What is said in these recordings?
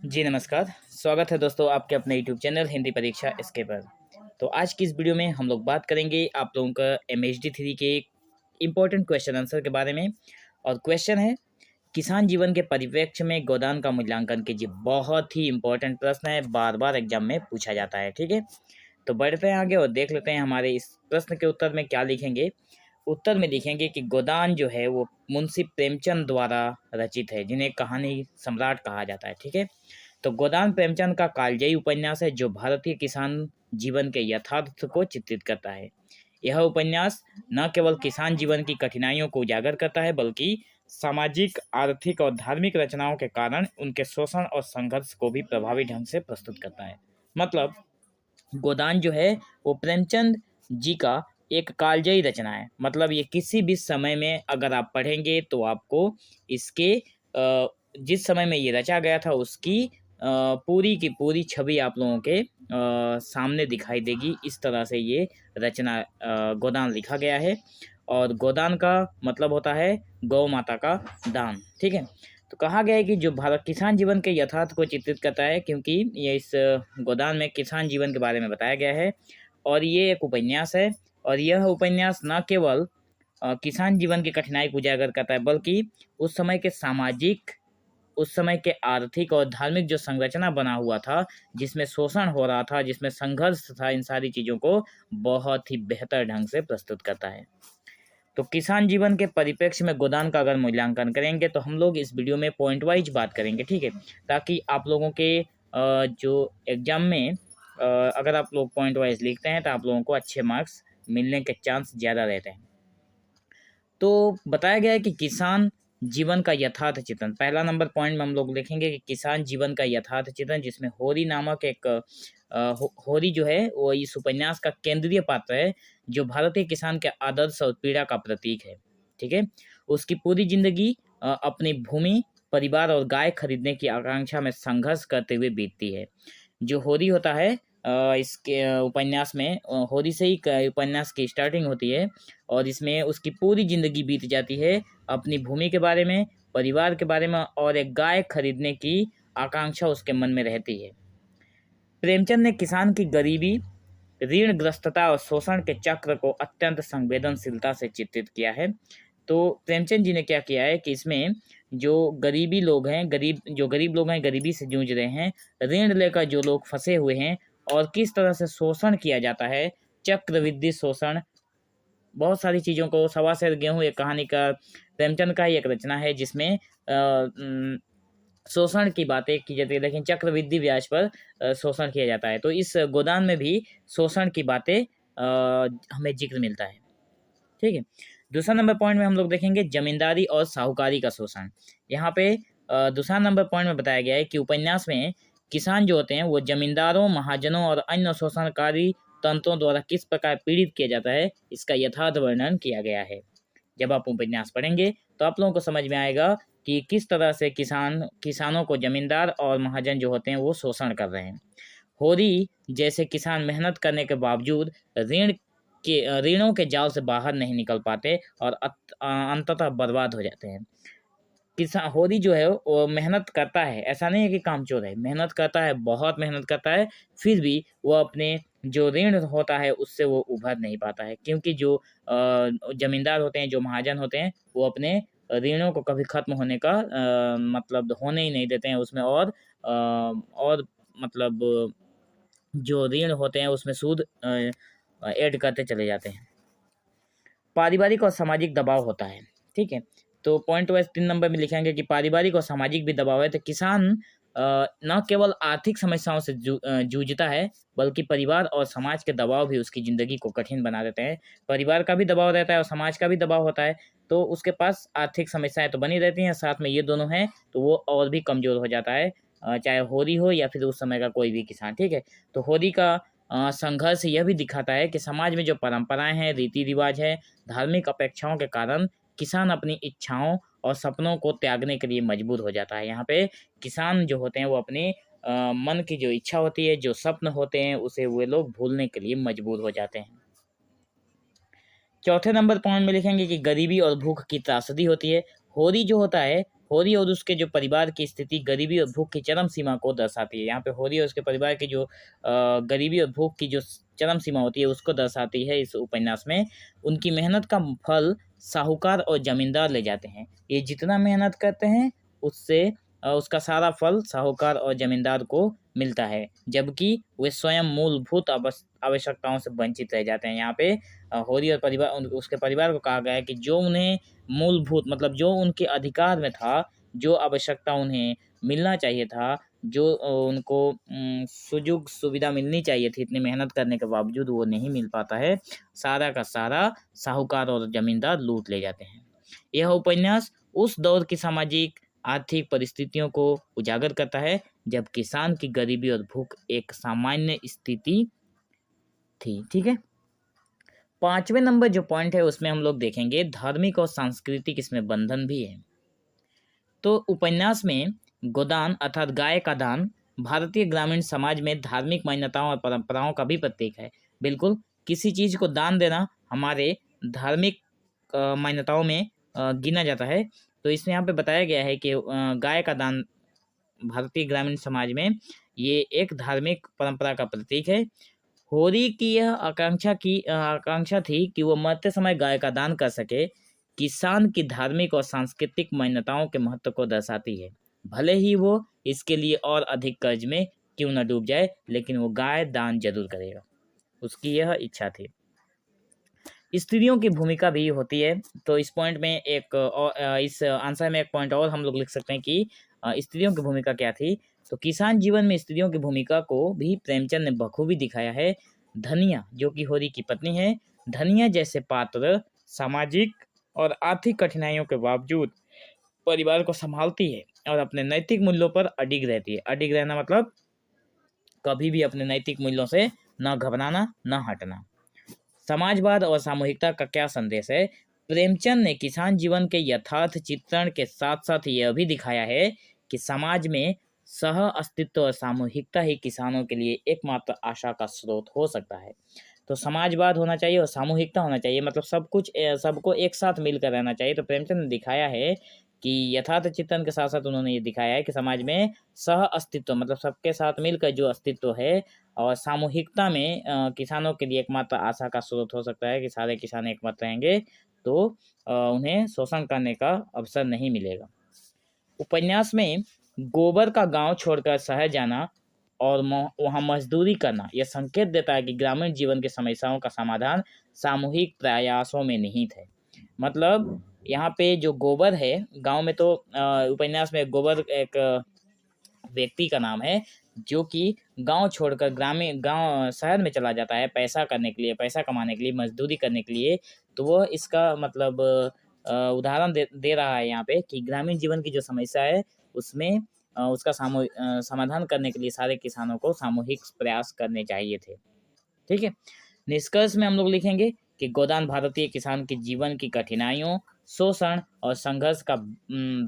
जी नमस्कार। स्वागत है दोस्तों आपके अपने यूट्यूब चैनल हिंदी परीक्षा इसके पर। तो आज की इस वीडियो में हम लोग बात करेंगे आप लोगों का MHD 3 के इम्पोर्टेंट क्वेश्चन आंसर के बारे में। और क्वेश्चन है, किसान जीवन के परिप्रेक्ष्य में गोदान का मूल्यांकन कीजिए। बहुत ही इम्पोर्टेंट प्रश्न है, बार बार एग्जाम में पूछा जाता है। ठीक है, तो बढ़ते हैं आगे और देख लेते हैं हमारे इस प्रश्न के उत्तर में क्या लिखेंगे। उत्तर में लिखेंगे कि गोदान जो है वो मुंशी प्रेमचंद द्वारा रचित है, जिन्हें कहानी सम्राट कहा जाता है। ठीक है, तो गोदान प्रेमचंद का कालजयी उपन्यास है जो भारतीय किसान जीवन के यथार्थ को चित्रित करता है। यह उपन्यास न केवल किसान जीवन की कठिनाइयों को उजागर करता है बल्कि सामाजिक, आर्थिक और धार्मिक रचनाओं के कारण उनके शोषण और संघर्ष को भी प्रभावी ढंग से प्रस्तुत करता है। मतलब गोदान जो है वो प्रेमचंद जी का एक कालजयी रचना है। मतलब ये किसी भी समय में अगर आप पढ़ेंगे तो आपको इसके जिस समय में ये रचा गया था उसकी पूरी की पूरी छवि आप लोगों के सामने दिखाई देगी। इस तरह से ये रचना गोदान लिखा गया है। और गोदान का मतलब होता है गौ माता का दान। ठीक है, तो कहा गया है कि जो भारत किसान जीवन के यथार्थ को चित्रित करता है, क्योंकि ये इस गोदान में किसान जीवन के बारे में बताया गया है। और ये एक उपन्यास है और यह उपन्यास न केवल किसान जीवन की कठिनाई को उजागर करता है बल्कि उस समय के सामाजिक, उस समय के आर्थिक और धार्मिक जो संरचना बना हुआ था, जिसमें शोषण हो रहा था, जिसमें संघर्ष था, इन सारी चीज़ों को बहुत ही बेहतर ढंग से प्रस्तुत करता है। तो किसान जीवन के परिप्रेक्ष्य में गोदान का अगर मूल्यांकन करेंगे तो हम लोग इस वीडियो में पॉइंट वाइज बात करेंगे। ठीक है, ताकि आप लोगों के जो एग्जाम में अगर आप लोग पॉइंट वाइज लिखते हैं तो आप लोगों को अच्छे मार्क्स मिलने के चांस ज़्यादा रहते हैं। तो बताया गया है कि किसान जीवन का यथार्थ चित्रण, पहला नंबर पॉइंट में हम लोग लिखेंगे कि किसान जीवन का यथार्थ चित्रण, जिसमें होरी नामक एक होरी जो है वो इस उपन्यास का केंद्रीय पात्र है, जो भारतीय किसान के आदर्श और पीड़ा का प्रतीक है। ठीक है, उसकी पूरी जिंदगी अपनी भूमि, परिवार और गाय खरीदने की आकांक्षा में संघर्ष करते हुए बीतती है। जो होरी होता है इसके उपन्यास में होरी से ही उपन्यास की स्टार्टिंग होती है और इसमें उसकी पूरी जिंदगी बीत जाती है अपनी भूमि के बारे में, परिवार के बारे में और एक गाय खरीदने की आकांक्षा उसके मन में रहती है। प्रेमचंद ने किसान की गरीबी, ऋणग्रस्तता और शोषण के चक्र को अत्यंत संवेदनशीलता से चित्रित किया है। तो प्रेमचंद जी ने क्या किया है कि इसमें जो गरीबी लोग हैं, गरीब लोग हैं, गरीबी से जूझ रहे हैं, ऋण लेकर जो लोग फंसे हुए हैं और किस तरह से शोषण किया जाता है, चक्रवृद्धि शोषण, बहुत सारी चीज़ों को, सवा सेर गेहूँ एक कहानी का प्रेमचंद का ही एक रचना है जिसमें शोषण की बातें की जाती है, लेकिन चक्रवृद्धि ब्याज पर शोषण किया जाता है। तो इस गोदान में भी शोषण की बातें हमें जिक्र मिलता है। ठीक है, दूसरा नंबर पॉइंट में हम लोग देखेंगे जमींदारी और साहूकारी का शोषण। यहाँ पे दूसरा नंबर पॉइंट में बताया गया है कि उपन्यास में किसान जो होते हैं वो जमींदारों, महाजनों और अन्य शोषणकारी तंत्रों द्वारा किस प्रकार पीड़ित किया जाता है, इसका यथार्थ वर्णन किया गया है। जब आप उपन्यास पढ़ेंगे तो आप लोगों को समझ में आएगा कि किस तरह से किसानों को जमींदार और महाजन जो होते हैं वो शोषण कर रहे हैं। होरी जैसे किसान मेहनत करने के बावजूद ऋणों के जाल से बाहर नहीं निकल पाते और अंततः बर्बाद हो जाते हैं। किसान होरी जो है वो मेहनत करता है, ऐसा नहीं है कि कामचोर है, मेहनत करता है, बहुत मेहनत करता है, फिर भी वो अपने जो ऋण होता है उससे वो उभर नहीं पाता है, क्योंकि जो जमींदार होते हैं, जो महाजन होते हैं, वो अपने ऋणों को कभी खत्म होने का मतलब होने ही नहीं देते हैं उसमें। और मतलब जो ऋण होते हैं उसमें सूद ऐड करते चले जाते हैं। पारिवारिक और सामाजिक दबाव होता है। ठीक है, तो पॉइंट वाइज 3 नंबर में लिखेंगे कि पारिवारिक और सामाजिक भी दबाव है। तो किसान न केवल आर्थिक समस्याओं से जूझता है बल्कि परिवार और समाज के दबाव भी उसकी ज़िंदगी को कठिन बना देते हैं। परिवार का भी दबाव रहता है और समाज का भी दबाव होता है, तो उसके पास आर्थिक समस्याएं तो बनी रहती हैं, साथ में ये दोनों हैं तो वो और भी कमज़ोर हो जाता है, चाहे होरी हो या फिर उस समय का कोई भी किसान। ठीक है, तो होरी का संघर्ष यह भी दिखाता है कि समाज में जो परंपराएं हैं, रीति रिवाज है, धार्मिक अपेक्षाओं के कारण किसान अपनी इच्छाओं और सपनों को त्यागने के लिए मजबूर हो जाता है। यहाँ पे किसान जो होते हैं वो अपने मन की जो इच्छा होती है, जो स्वप्न होते हैं, उसे वे लोग भूलने के लिए मजबूर हो जाते हैं। चौथे नंबर पॉइंट में लिखेंगे कि गरीबी और भूख की त्रासदी होती है। होरी जो होता है होरी और उसके जो परिवार की स्थिति गरीबी और भूख की चरम सीमा को दर्शाती है। यहाँ पे होरी और उसके परिवार की जो गरीबी और भूख की जो चरम सीमा होती है उसको दर्शाती है इस उपन्यास में। उनकी मेहनत का फल साहूकार और जमींदार ले जाते हैं। ये जितना मेहनत करते हैं उससे उसका सारा फल साहूकार और जमींदार को मिलता है, जबकि वे स्वयं मूलभूत आवश्यकताओं से वंचित रह जाते हैं। यहाँ पे होरी और परिवार उसके परिवार को कहा गया है कि जो उन्हें मूलभूत मतलब जो उनके अधिकार में था, जो आवश्यकता उन्हें मिलना चाहिए था, जो उनको सुजुग सुविधा मिलनी चाहिए थी, इतनी मेहनत करने के बावजूद वो नहीं मिल पाता है। सारा का सारा साहूकार और जमींदार लूट ले जाते हैं। यह उपन्यास उस दौर की सामाजिक आर्थिक परिस्थितियों को उजागर करता है जब किसान की गरीबी और भूख एक सामान्य स्थिति थी। ठीक है, 5वें नंबर जो पॉइंट है उसमें हम लोग देखेंगे धार्मिक और सांस्कृतिक इसमें बंधन भी है। तो उपन्यास में गोदान अर्थात गाय का दान भारतीय ग्रामीण समाज में धार्मिक मान्यताओं और परंपराओं का भी प्रतीक है। बिल्कुल, किसी चीज को दान देना हमारे धार्मिक मान्यताओं में गिना जाता है। तो इसमें यहाँ पे बताया गया है कि गाय का दान भारतीय ग्रामीण समाज में ये एक धार्मिक परंपरा का प्रतीक है। होरी की यह आकांक्षा थी कि वो मरते समय गाय का दान कर सके। किसान की धार्मिक और सांस्कृतिक मान्यताओं के महत्व को दर्शाती है। भले ही वो इसके लिए और अधिक कर्ज में क्यों न डूब जाए, लेकिन वो गाय दान जरूर करेगा, उसकी यह इच्छा थी। स्त्रियों की भूमिका भी होती है। तो इस पॉइंट में इस आंसर में एक पॉइंट और हम लोग लिख सकते हैं कि स्त्रियों की भूमिका क्या थी। तो किसान जीवन में स्त्रियों की भूमिका को भी प्रेमचंद ने बखूबी दिखाया है। धनिया जो कि होरी की पत्नी है, धनिया जैसे पात्र सामाजिक और आर्थिक कठिनाइयों के बावजूद परिवार को संभालती है और अपने नैतिक मूल्यों पर अडिग रहती है। अडिग रहना मतलब कभी भी अपने नैतिक मूल्यों से न घबराना न हटना। समाजवाद और सामूहिकता का क्या संदेश है? प्रेमचंद ने किसान जीवन के यथार्थ चित्रण के साथ साथ यह भी दिखाया है कि समाज में सह अस्तित्व और सामूहिकता ही किसानों के लिए एकमात्र आशा का स्रोत हो सकता है। तो समाजवाद होना चाहिए और सामूहिकता होना चाहिए, मतलब सब कुछ सबको एक साथ मिलकर रहना चाहिए। तो प्रेमचंद ने दिखाया है कि यथार्थ चिंतन के साथ साथ उन्होंने ये दिखाया है कि समाज में सह अस्तित्व मतलब सबके साथ मिलकर जो अस्तित्व है और सामूहिकता में किसानों के लिए एकमात्र आशा का स्रोत हो सकता है कि सारे किसान एकमत रहेंगे तो उन्हें शोषण करने का अवसर नहीं मिलेगा। उपन्यास में गोबर का गांव छोड़कर शहर जाना और वहां मजदूरी करना यह संकेत देता है कि ग्रामीण जीवन की समस्याओं का समाधान सामूहिक प्रयासों में निहित है। मतलब यहाँ पे जो गोबर है गांव में, तो उपन्यास में गोबर एक व्यक्ति का नाम है जो कि गांव छोड़कर ग्रामीण गांव शहर में चला जाता है पैसा करने के लिए, पैसा कमाने के लिए, मजदूरी करने के लिए। तो वो इसका मतलब उदाहरण दे रहा है यहाँ पे कि ग्रामीण जीवन की जो समस्या है उसमें उसका समाधान करने के लिए सारे किसानों को सामूहिक प्रयास करने चाहिए थे। ठीक है, निष्कर्ष में हम लोग लिखेंगे कि गोदान भारतीय किसान के जीवन की कठिनाइयों, शोषण और संघर्ष का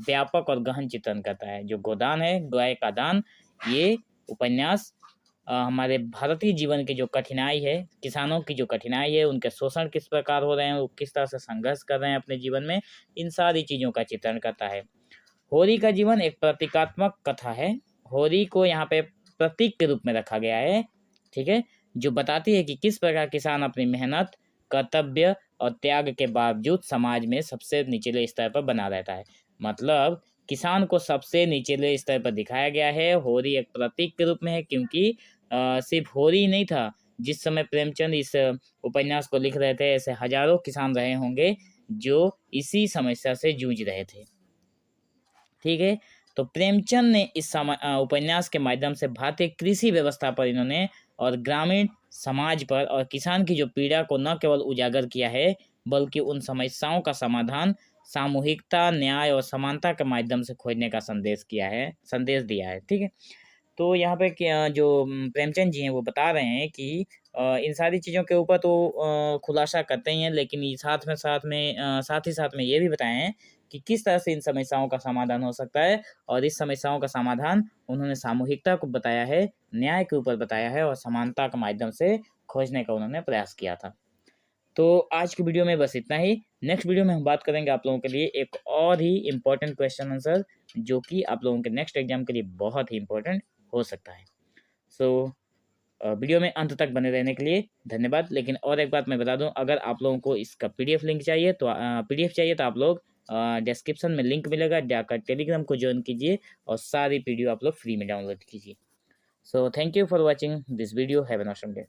व्यापक और गहन चित्रण करता है। जो गोदान है, गाय का दान, ये उपन्यास हमारे भारतीय जीवन की जो कठिनाई है, किसानों की जो कठिनाई है, उनके शोषण किस प्रकार हो रहे हैं, वो किस तरह से संघर्ष कर रहे हैं अपने जीवन में, इन सारी चीज़ों का चित्रण करता है। होरी का जीवन एक प्रतीकात्मक कथा है। होरी को यहाँ पे प्रतीक के रूप में रखा गया है, ठीक है, जो बताती है कि किस प्रकार किसान अपनी मेहनत, कर्तव्य और त्याग के बावजूद समाज में सबसे निचले स्तर पर बना रहता है। मतलब किसान को सबसे निचले स्तर पर दिखाया गया है। होरी एक प्रतीक के रूप में है क्योंकि सिर्फ होरी नहीं था, जिस समय प्रेमचंद इस उपन्यास को लिख रहे थे ऐसे हजारों किसान रहे होंगे जो इसी समस्या से जूझ रहे थे। ठीक है, तो प्रेमचंद ने इस उपन्यास के माध्यम से भारतीय कृषि व्यवस्था पर इन्होंने और ग्रामीण समाज पर और किसान की जो पीड़ा को न केवल उजागर किया है बल्कि उन समस्याओं का समाधान सामूहिकता, न्याय और समानता के माध्यम से खोजने का संदेश दिया है। ठीक है, तो यहाँ पे जो प्रेमचंद जी हैं वो बता रहे हैं कि इन सारी चीज़ों के ऊपर तो खुलासा करते ही हैं, लेकिन साथ ही साथ में ये भी बताए हैं कि किस तरह से इन समस्याओं का समाधान हो सकता है। और इस समस्याओं का समाधान उन्होंने सामूहिकता को बताया है, न्याय के ऊपर बताया है और समानता के माध्यम से खोजने का उन्होंने प्रयास किया था। तो आज की वीडियो में बस इतना ही। नेक्स्ट वीडियो में हम बात करेंगे आप लोगों के लिए एक और ही इम्पोर्टेंट क्वेश्चन आंसर, जो कि आप लोगों के नेक्स्ट एग्जाम के लिए बहुत ही इम्पोर्टेंट हो सकता है। सो वीडियो में अंत तक बने रहने के लिए धन्यवाद। लेकिन और एक बात मैं बता दूं, अगर आप लोगों को इसका पीडीएफ लिंक चाहिए तो पीडीएफ चाहिए तो आप लोग डिस्क्रिप्शन में लिंक मिलेगा, जाकर टेलीग्राम को ज्वाइन कीजिए और सारी पीडीएफ आप लोग फ्री में डाउनलोड कीजिए। So thank you for watching this video. Have an awesome day.